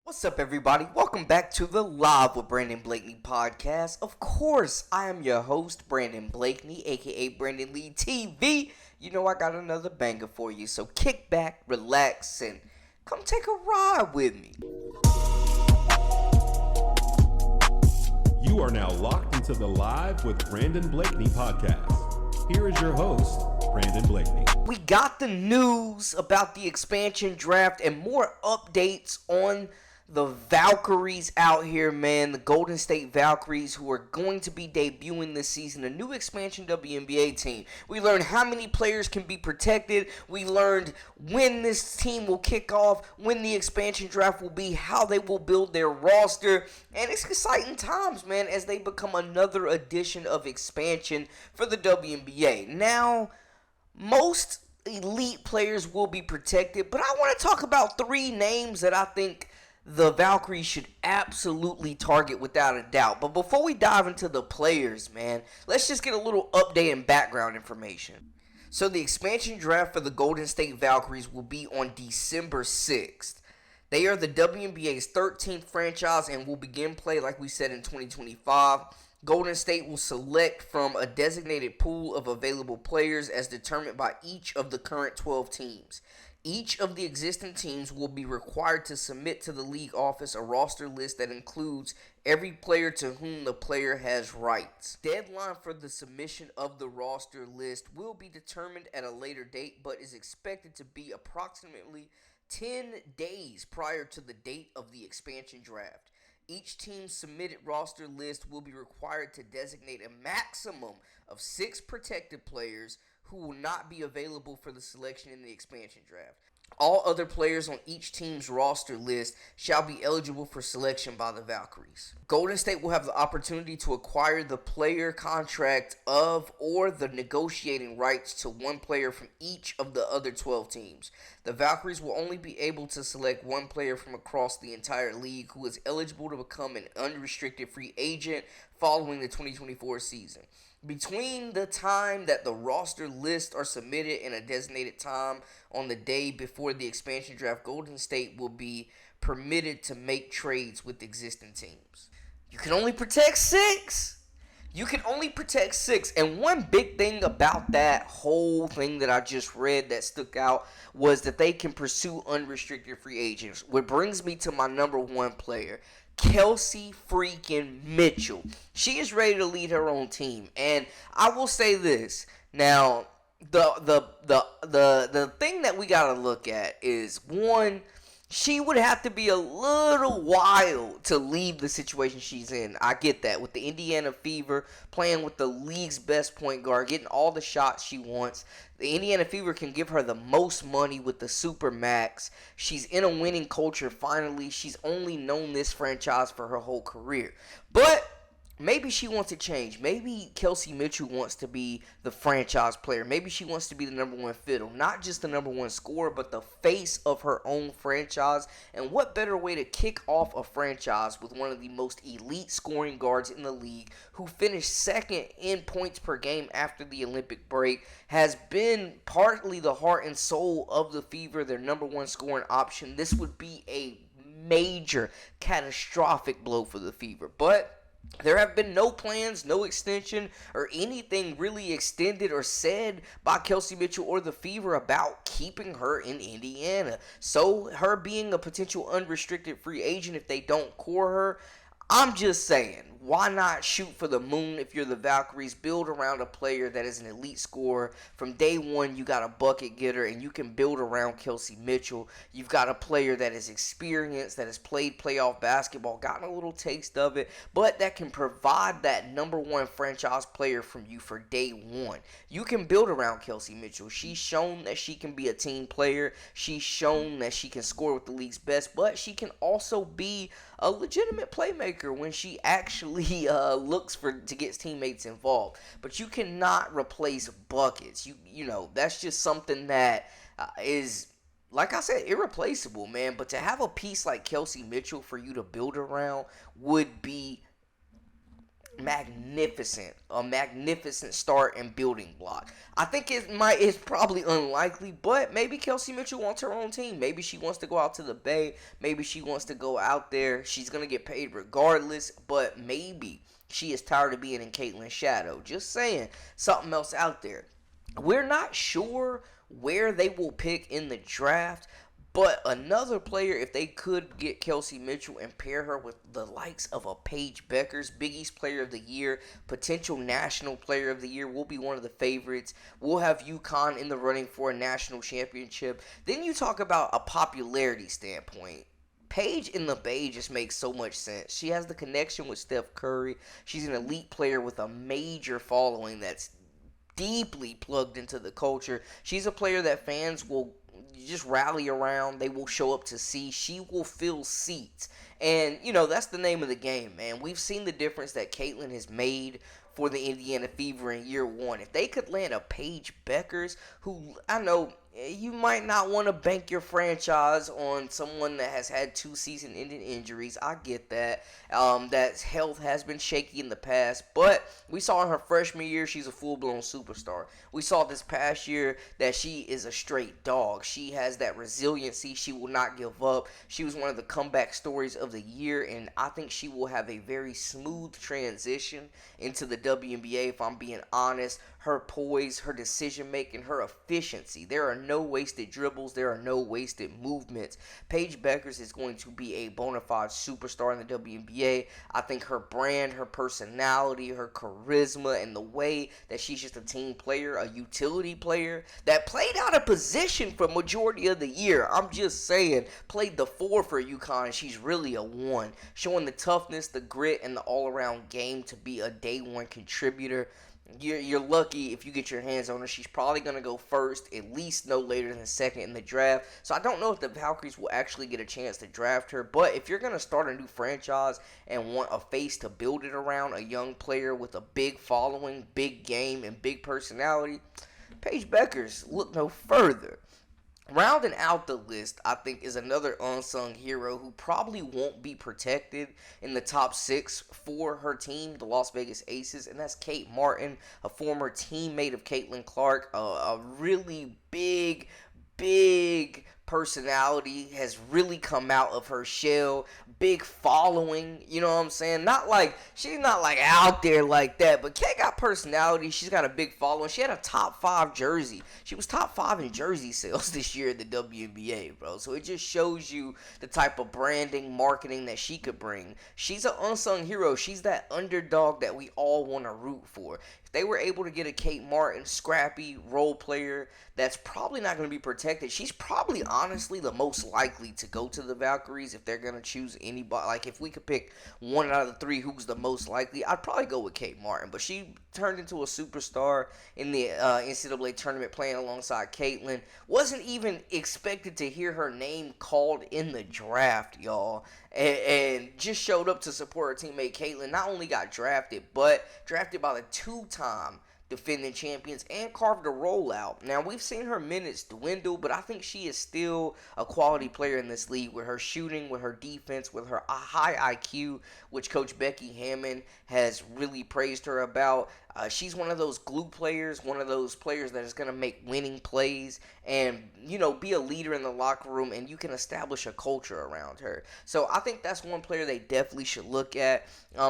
What's up, everybody? Welcome back to the Live with Brandon Blakeney podcast. Of course, I am your host, Brandon Blakeney, aka Brandon Lee TV. You know I got another banger for you, so kick back, relax, and come take a ride with me. You are now locked into the Live with Brandon Blakeney podcast. Here is your host, Brandon Blakeney. We got the news about the expansion draft and more updates on the Valkyries out here, man. The Golden State Valkyries, who are going to be debuting this season, a new expansion WNBA team. We learned how many players can be protected. We learned when this team will kick off, when the expansion draft will be, how they will build their roster. And it's exciting times, man, as they become another edition of expansion for the WNBA. Now, most elite players will be protected, but I want to talk about three names that I think the Valkyries should absolutely target without a doubt. But before we dive into the players, man, let's just get a little update and background information. So the expansion draft for the Golden State Valkyries will be on December 6th. They are the WNBA's 13th franchise and will begin play, like we said, in 2025. Golden State will select from a designated pool of available players as determined by each of the current 12 teams. Each of the existing teams will be required to submit to the league office a roster list that includes every player to whom the player has rights. Deadline for the submission of the roster list will be determined at a later date, but is expected to be approximately 10 days prior to the date of the expansion draft. Each team's submitted roster list will be required to designate a maximum of 6 protected players who will not be available for the selection in the expansion draft. All other players on each team's roster list shall be eligible for selection by the Valkyries. Golden State will have the opportunity to acquire the player contract of or the negotiating rights to one player from each of the other 12 teams. The Valkyries will only be able to select one player from across the entire league who is eligible to become an unrestricted free agent following the 2024 season. Between the time that the roster lists are submitted and a designated time on the day before the expansion draft, Golden State will be permitted to make trades with existing teams. You can only protect 6. And one big thing about that whole thing that I just read that stuck out was that they can pursue unrestricted free agents. What brings me to my number one player, Kelsey freaking Mitchell. She is ready to lead her own team. And I will say this. Now, the thing that we gotta look at is, one, she would have to be a little wild to leave the situation she's in. I get that. With the Indiana Fever, playing with the league's best point guard, getting all the shots she wants. The Indiana Fever can give her the most money with the Super Max. She's in a winning culture finally. She's only known this franchise for her whole career. But maybe she wants to change. Maybe Kelsey Mitchell wants to be the franchise player. Maybe she wants to be the number one fiddle. Not just the number one scorer, but the face of her own franchise. And what better way to kick off a franchise with one of the most elite scoring guards in the league, who finished second in points per game after the Olympic break, has been partly the heart and soul of the Fever, their number one scoring option. This would be a major, catastrophic blow for the Fever. But there have been no plans, no extension, or anything really extended or said by Kelsey Mitchell or the Fever about keeping her in Indiana. So her being a potential unrestricted free agent if they don't core her, I'm just saying, why not shoot for the moon if you're the Valkyries? Build around a player that is an elite scorer. From day one, you got a bucket getter, and you can build around Kelsey Mitchell. You've got a player that is experienced, that has played playoff basketball, gotten a little taste of it, but that can provide that number one franchise player from you for day one. You can build around Kelsey Mitchell. She's shown that she can be a team player. She's shown that she can score with the league's best, but she can also be a legitimate playmaker when she actually looks to get teammates involved. But you cannot replace buckets. You know, that's just something that is, like I said, irreplaceable, man. But to have a piece like Kelsey Mitchell for you to build around would be a magnificent start and building block. I think it's probably unlikely, but maybe Kelsey Mitchell wants her own team. Maybe she wants to go out to the Bay. Maybe she wants to go out there. She's gonna get paid regardless, but maybe she is tired of being in Caitlin's shadow. Just saying, something else out there. We're not sure where they will pick in the draft, but another player, if they could get Kelsey Mitchell and pair her with the likes of a Paige Beckers, Big East Player of the Year, potential National Player of the Year, will be one of the favorites. We'll have UConn in the running for a national championship. Then you talk about a popularity standpoint. Paige in the Bay just makes so much sense. She has the connection with Steph Curry. She's an elite player with a major following that's deeply plugged into the culture. She's a player that fans will just rally around. They will show up to see. She will fill seats. And, that's the name of the game, man. We've seen the difference that Caitlin has made for the Indiana Fever in year one. If they could land a Paige Beckers, who I know you might not want to bank your franchise on someone that has had 2 season-ending injuries. I get that. That health has been shaky in the past. But we saw in her freshman year, she's a full-blown superstar. We saw this past year that she is a straight dog. She has that resiliency. She will not give up. She was one of the comeback stories of the year, and I think she will have a very smooth transition into the WNBA, if I'm being honest. Her poise, her decision-making, her efficiency. There are no wasted dribbles. There are no wasted movements. Paige Beckers is going to be a bona fide superstar in the WNBA. I think her brand, her personality, her charisma, and the way that she's just a team player, a utility player that played out of position for majority of the year. I'm just saying, played the 4 for UConn. She's really a 1. Showing the toughness, the grit, and the all-around game to be a day 1 contributor. You're lucky if you get your hands on her. She's probably going to go first, at least no later than second in the draft. So I don't know if the Valkyries will actually get a chance to draft her. But if you're going to start a new franchise and want a face to build it around, a young player with a big following, big game, and big personality, Paige Beckers, look no further. Rounding out the list, I think, is another unsung hero who probably won't be protected in the top 6 for her team, the Las Vegas Aces, and that's Kate Martin, a former teammate of Caitlin Clark, a really big personality, has really come out of her shell, big following, you know what I'm saying? She's not like out there like that, but Kate got personality. She's got a big following. She had a top 5 jersey. She was top 5 in jersey sales this year in the WNBA, bro. So it just shows you the type of branding, marketing that she could bring. She's an unsung hero. She's that underdog that we all want to root for. If they were able to get a Kate Martin, scrappy role player that's probably not going to be protected, she's probably honestly the most likely to go to the Valkyries if they're going to choose anybody. Like, if we could pick one out of the 3 who's the most likely, I'd probably go with Kate Martin. But she turned into a superstar in the NCAA tournament playing alongside Caitlin. Wasn't even expected to hear her name called in the draft, y'all. And just showed up to support her teammate Caitlin. Not only got drafted, but drafted by the 2-time defending champions and carved a role out. Now, we've seen her minutes dwindle, but I think she is still a quality player in this league with her shooting, with her defense, with her high IQ, which Coach Becky Hammond has really praised her about. She's one of those glue players, one of those players that is going to make winning plays and, be a leader in the locker room, and you can establish a culture around her. So I think that's one player they definitely should look at.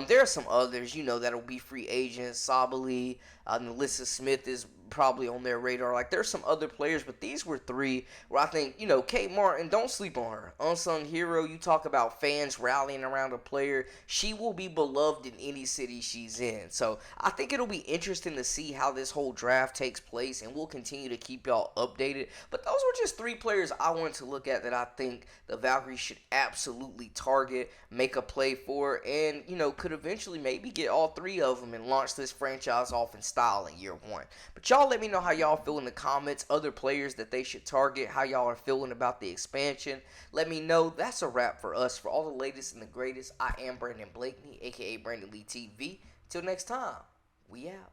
There are some others, that'll be free agents. Sabali, Melissa Smith is probably on their radar. Like, there's some other players, but these were 3 where I think, Kate Martin, don't sleep on her. Unsung hero. You talk about fans rallying around a player. She will be beloved in any city she's in. So I think it'll be interesting to see how this whole draft takes place, and we'll continue to keep y'all updated. But those were just 3 players I wanted to look at that I think the Valkyries should absolutely target, make a play for, and, could eventually maybe get all 3 of them and launch this franchise off in style in year 1. But y'all let me know how y'all feel in the comments, other players that they should target, how y'all are feeling about the expansion. Let me know. That's a wrap for us. For all the latest and the greatest, I am Brandon Blakeney, a.k.a. Brandon Lee TV. Till next time, we out.